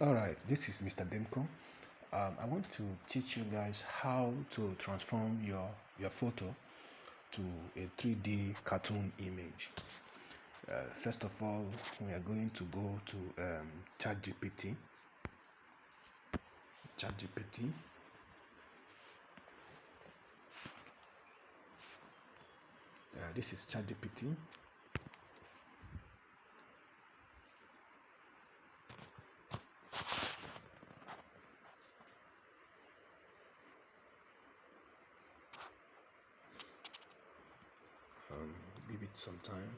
Alright, this is Mr. Demko. I want to teach you guys how to transform your photo to a 3D cartoon image. First of all, we are going to go to ChatGPT. This is ChatGPT. Give it some time.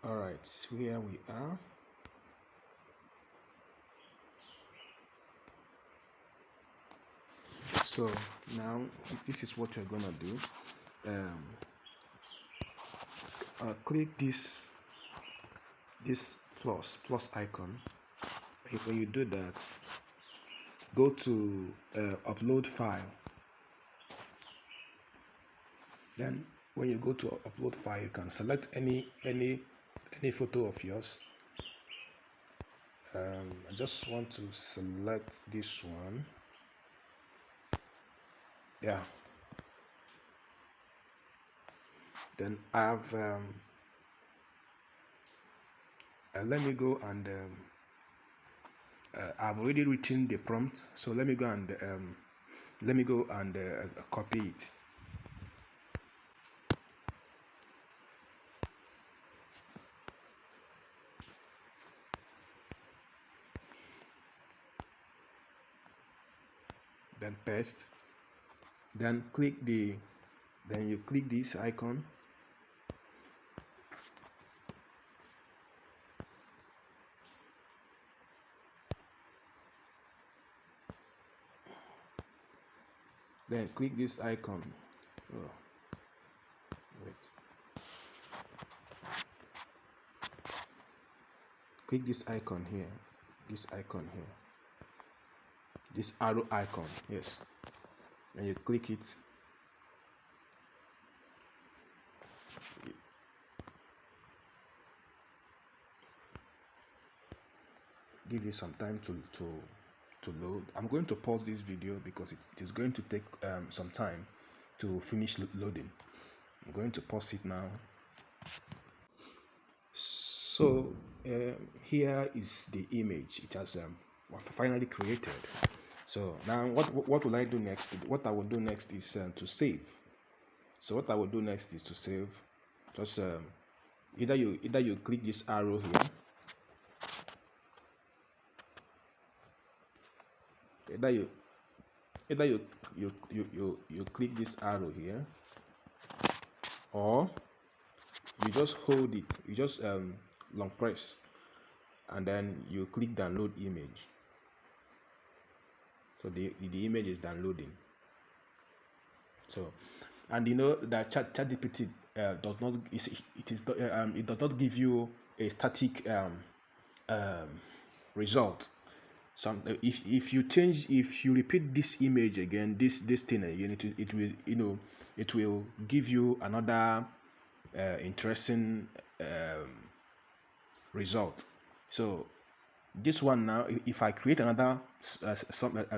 Alright, here we are. So now this is what you're gonna do. Click this plus icon. When you do that, go to upload file. Then when you go to upload file, you can select any photo of yours. I just want to select this one. Yeah. Then I have let me go and I've already written the prompt, so let me go and copy it. Then paste. Then you click this icon. Then click this icon. Oh, wait. Click this icon here. This arrow icon. Yes. And you click it. Give it some time to load. I'm going to pause this video because it is going to take some time to finish loading. I'm going to pause it now. So here is the image. It has finally created. So now what will I do next? What I will do next is to save. So what I will do next is to save. Just either you click this arrow here. Either you click this arrow here, or you just hold it. You just long press, and then you click download image. So the image is downloading. So, and you know that ChatGPT does not it does not give you a static result. Some if you repeat this image again, this thing again, it will give you another interesting result. So this one now, if I create another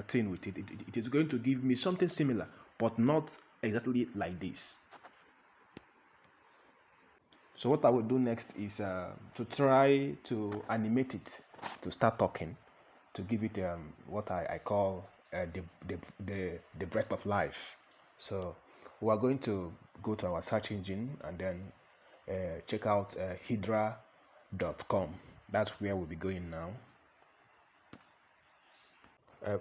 thing with it, it is going to give me something similar, but not exactly like this. So what I will do next is to try to animate it to start talking, to give it what I call the breath of life. So we are going to go to our search engine and then check out hydra.com. That's where we'll be going now.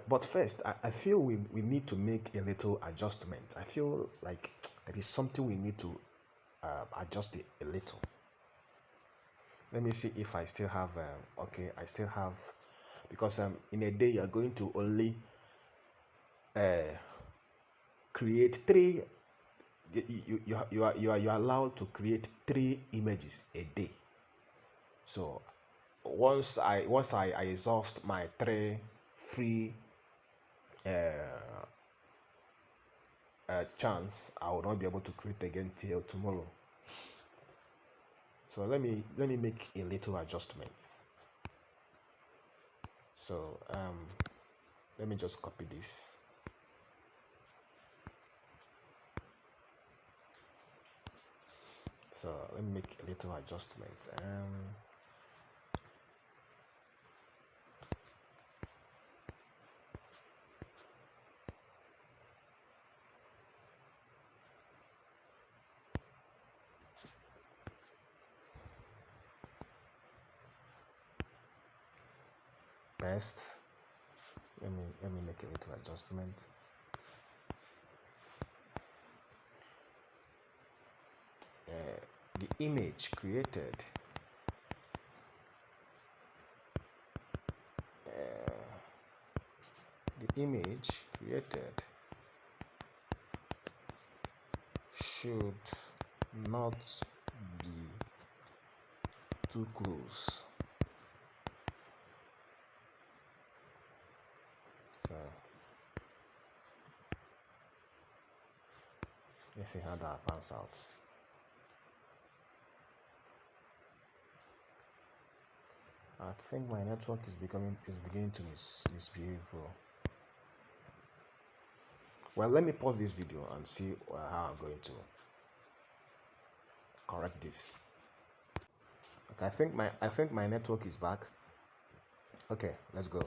But first, I feel we need to make a little adjustment. I feel like there is something we need to adjust it a little. Let me see if I still have okay, I still have, because in a day you are going to only create 3. You are allowed to create 3 images a day. So once I exhaust my 3 free chance, I will not be able to create again till tomorrow. So let me make a little adjustments. So let me just copy this. So let me make a little adjustment. Best. Let me make a little adjustment. The image created should not be too close. So let's see how that pans out. I think my network is beginning to misbehave. Well, let me pause this video and see how I'm going to correct this. Okay, I think my network is back. Okay, let's go.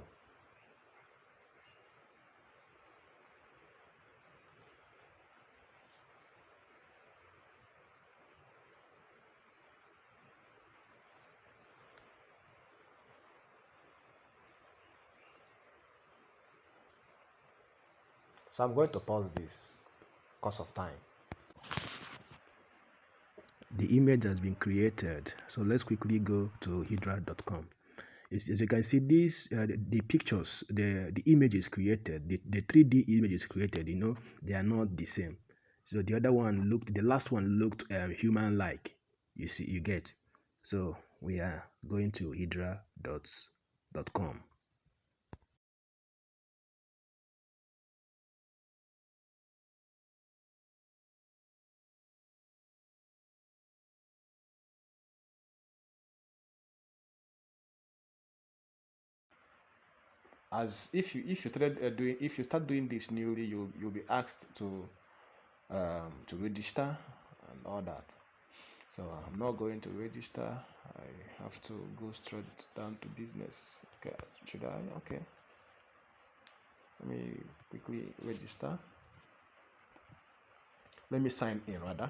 So I'm going to pause this because of time. The image has been created. So let's quickly go to hydra.com. As you can see, this the pictures, the image is created. The 3D image is created. They are not the same. So the last one looked human-like. You get. So we are going to hydra.com. As if you start doing this newly, you'll be asked to register and all that. So I'm not going to register. I have to go straight down to business. Okay, should I? Okay, let me quickly register. Let me sign in rather.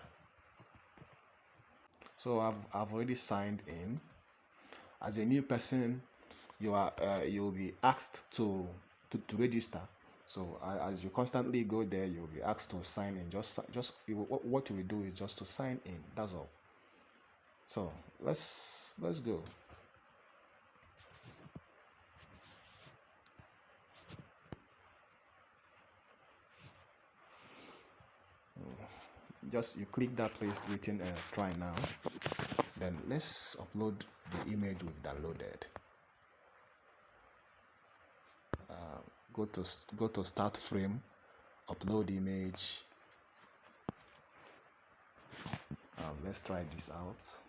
So I've already signed in. As a new person, you'll be asked to register. So as you constantly go there, you'll be asked to sign in. What you will do is just to sign in. That's all. So let's go. Just you click that place written try now. Then let's upload the image we've downloaded. Go to start frame, upload image. Let's try this out.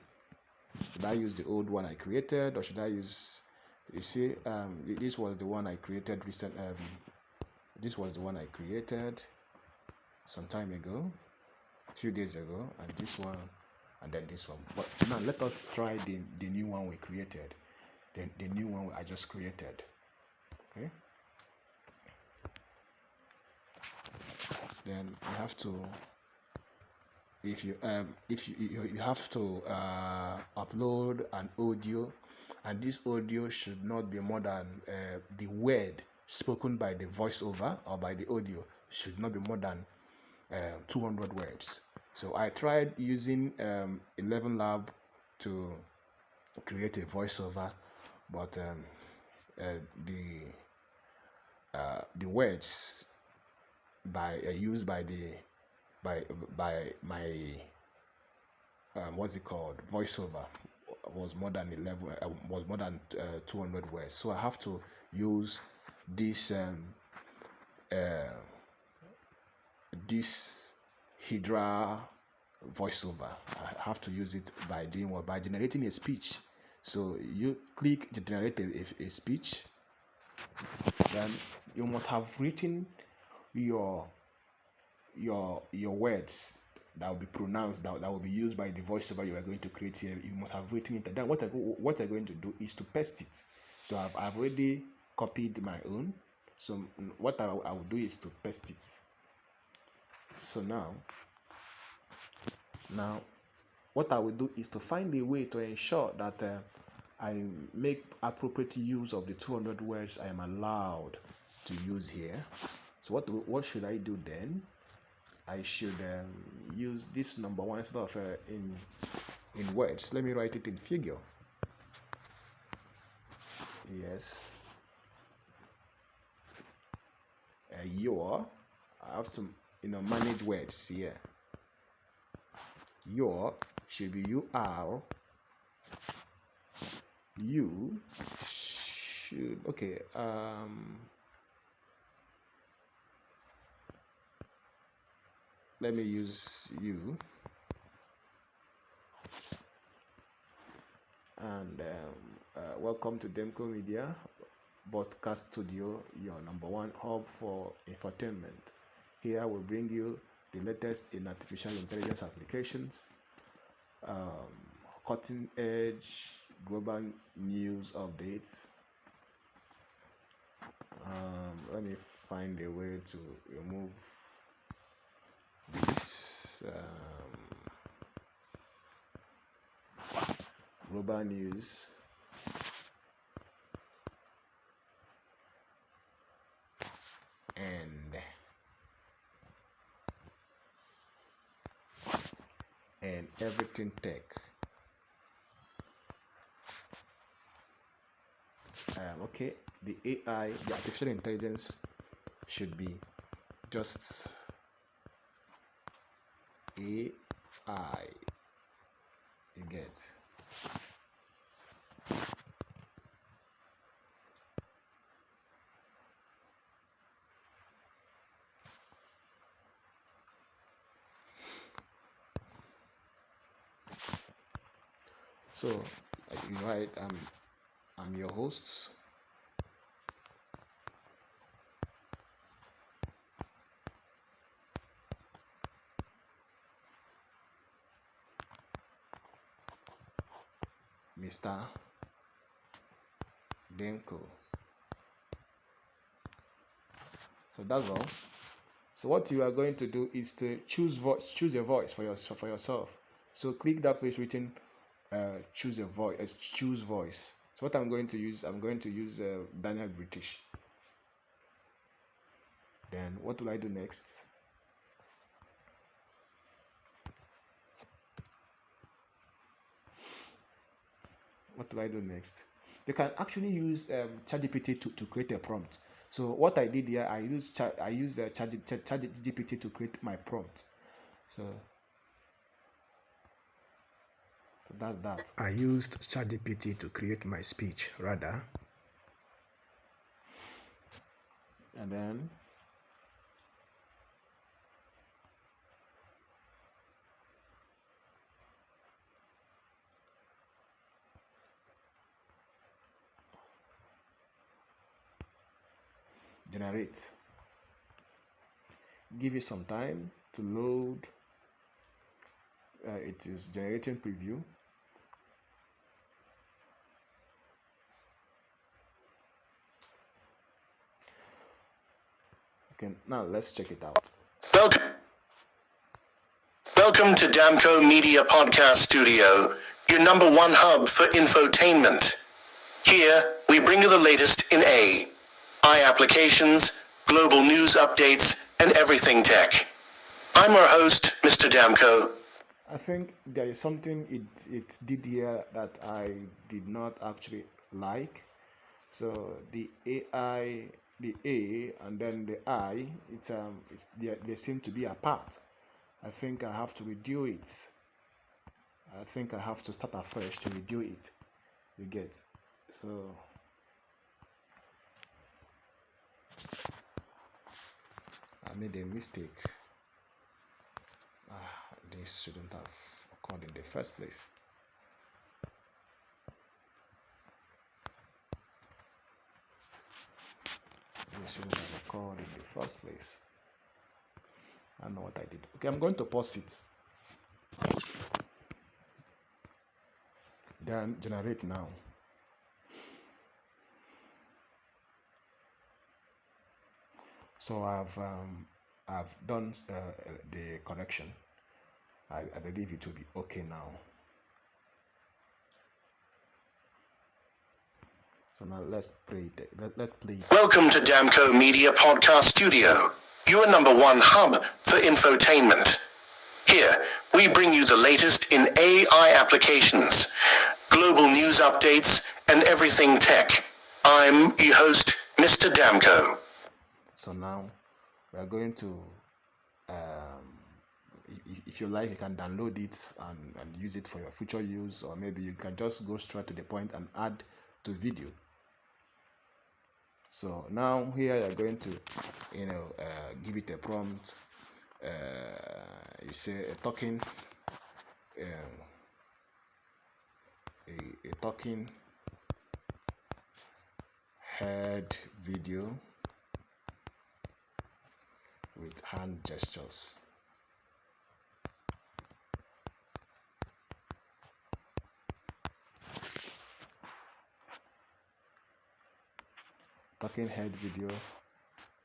Should I use the old one I created, or should I use? You see, this was the one I created recent. This was the one I created some time ago, a few days ago, and this one, and then this one. But now let us try the new one we created. The new one I just created. Okay. Then you have to, if you have to upload an audio, and this audio should not be more than the word spoken by the voiceover or by the audio should not be more than 200 words. So I tried using 11 Lab to create a voiceover, but the words used by my what's it called, voiceover was more than 200 words. So I have to use this this Hydra voiceover. I have to use it by doing what? By generating a speech. So you click generate a speech, then you must have written your words that will be pronounced, that will be used by the voiceover you are going to create here. You must have written it. Then what I'm going to do is to paste it. So I've already copied my own. So what I will do is to paste it. So now what I will do is to find a way to ensure that I make appropriate use of the 200 words I am allowed to use here. So what should I do then? I should use this number one instead of in words. Let me write it in figure. Yes. I have to manage words here. Your should be UR. You should okay. Let me use you. And welcome to Demco Media Broadcast Studio, your number one hub for infotainment. Here we bring you the latest in artificial intelligence applications, cutting edge global news updates. Let me find a way to remove this global news. And everything tech. Okay, the AI, the artificial intelligence should be just AI. You get. So you right, I'm your host. Mr. Demco. So that's all. So what you are going to do is to choose a voice for yourself. So click that place written choose a voice, choose voice. So what I'm going to use Daniel British. Then what will I do next? What do I do next? You can actually use ChatGPT to create a prompt. So what I did here, I used ChatGPT to create my prompt. So that's that. I used ChatGPT to create my speech, rather. And then generate. Give it some time to load. It is generating preview. Okay, now let's check it out. Welcome to Damco Media Podcast Studio, your number one hub for infotainment. Here, we bring you the latest in AI applications, global news updates, and everything tech. I'm our host, Mr. Damco. I think there is something it did here that I did not actually like. So the AI, the A, and then the I, they seem to be apart. I think I have to redo it. I think I have to start afresh to redo it. You get. So I made a mistake. this shouldn't have occurred in the first place. This shouldn't have occurred in the first place. I don't know what I did. Okay, I'm going to pause it. Then generate now. So I've done the correction. I believe it will be okay now. So now let's play it. Let's play it. Welcome to Damco Media Podcast Studio, your number one hub for infotainment. Here, we bring you the latest in AI applications, global news updates, and everything tech. I'm your host, Mr. Damco. So now we are going to, if you like, you can download it and use it for your future use, or maybe you can just go straight to the point and add to video. So now here you're going to, give it a prompt. You say a talking head video with hand gestures. Talking head video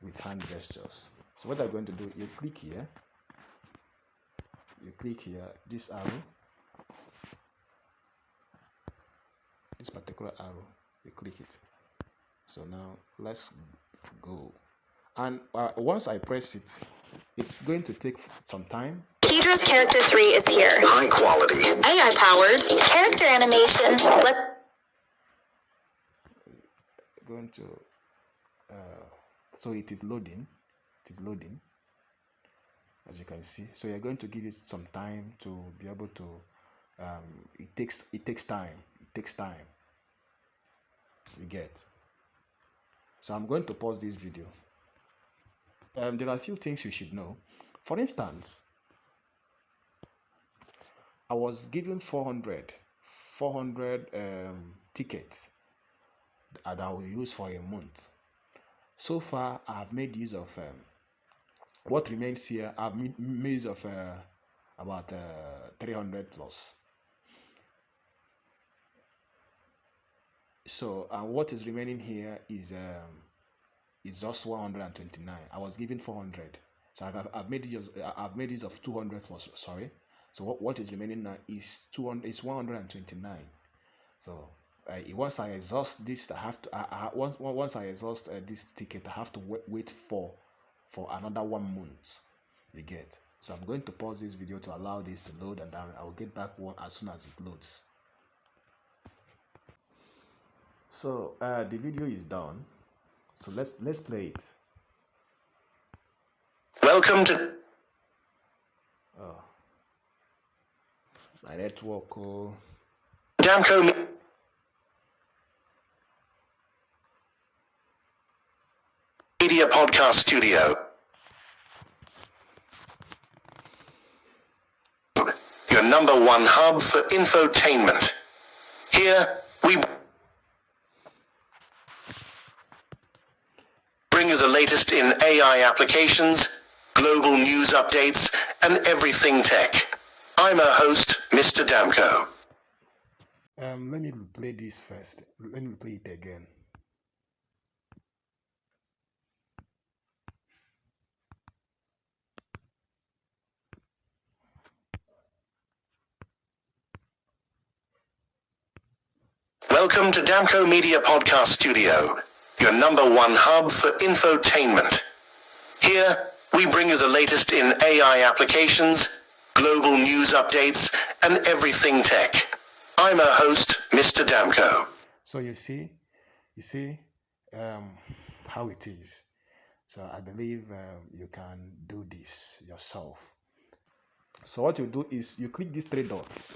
with hand gestures. So what I'm going to do, you click here, this arrow, this particular arrow, you click it. So now let's go. And once I press it, it's going to take some time. Kedra's Character 3 is here. High quality. AI powered. Character animation. Going to so it is loading. As you can see. So you're going to give it some time to be able to it takes time. You get. So I'm going to pause this video. There are a few things you should know. For instance, I was given 400 tickets that I will use for a month. So far, I have made use of what remains here. I've made use of about 300 plus. So what is remaining here is just 129. I was given 400, so I've made use of 200 plus. Sorry. So what is remaining now is 200. Is 129. So once I exhaust this, I have to. Once I exhaust this ticket, I have to wait for another 1 month. You get. So I'm going to pause this video to allow this to load, and then I will get back as soon as it loads. So the video is done. So let's play it. Welcome to my network. Damco Media Podcast Studio. Your number one hub for infotainment. Here, we bring you the latest in AI applications, global news updates, and everything tech. I'm a host, Mr. Damco. Let me play this first. Let me play it again. Welcome to Damco Media Podcast Studio, your number one hub for infotainment. Here, we bring you the latest in AI applications, global news updates, and everything tech. I'm a host, Mr. Damco. So you see how it is. So I believe you can do this yourself. So what you do is you click these three dots.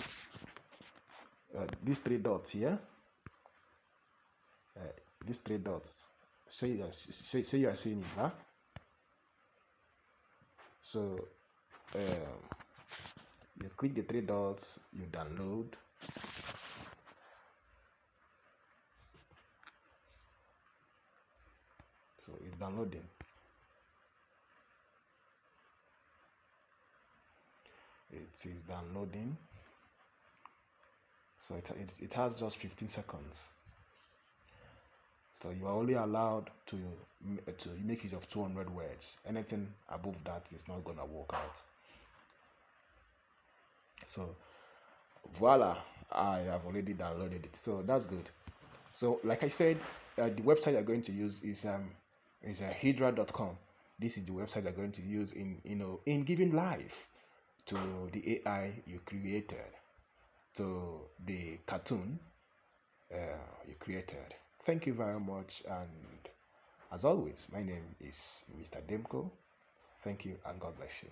These three dots here. These three dots. So you are seeing it, huh? So You click the three dots, you download. So it's downloading. It is downloading. So it has just 15 seconds. So you are only allowed to make use of 200 words. Anything above that is not gonna work out. So voila, I have already downloaded it. So that's good. So like I said, the website you're going to use is hydra.com. This is the website you're going to use in giving life to the AI you created, to the cartoon you created. Thank you very much, and as always, my name is Mr. Demko. Thank you, and God bless you.